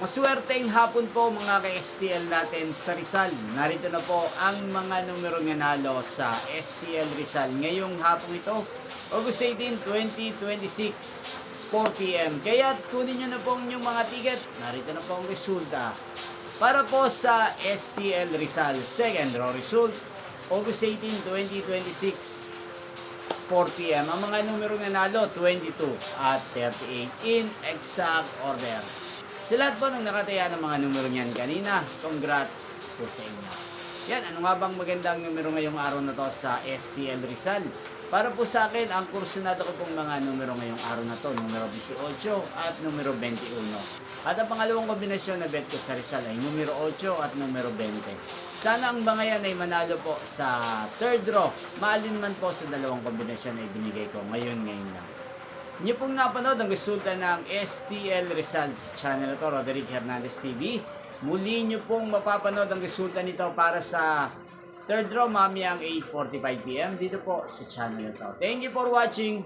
Maswerteng hapon po mga ka-STL natin sa Rizal. Narito na po ang mga numerong nanalo sa STL Rizal ngayong hapon ito, August 18, 2026, 4 p.m. Kaya kunin nyo na po ang inyong mga ticket. Narito na po ang resulta. Para po sa STL Rizal, second row result, August 18, 2026, 4 p.m. Ang mga numerong nanalo, 22 at 38 in exact order. Sa lahat po ng nakataya ng mga numero niyan kanina, congrats po sa inyo. Yan, ano nga bang magandang numero ngayong araw na to sa STL Rizal? Para po sa akin, ang kursunado ko pong mga numero ngayong araw na to, numero 18 at numero 21. At ang pangalawang kombinasyon na bet ko sa Rizal ay numero 8 at numero 20. Sana ang mga yan ay manalo po sa third draw. Maalin man po sa dalawang kombinasyon na ibinigay ko ngayon lang. Niyo pong napanood ang resulta ng STL Rizal sa channel ko, Roderick Hernandez TV. Muli niyo pong mapapanood ang resulta nito para sa third draw mamayang 8:45 p.m. dito po sa channel ito. Thank you for watching.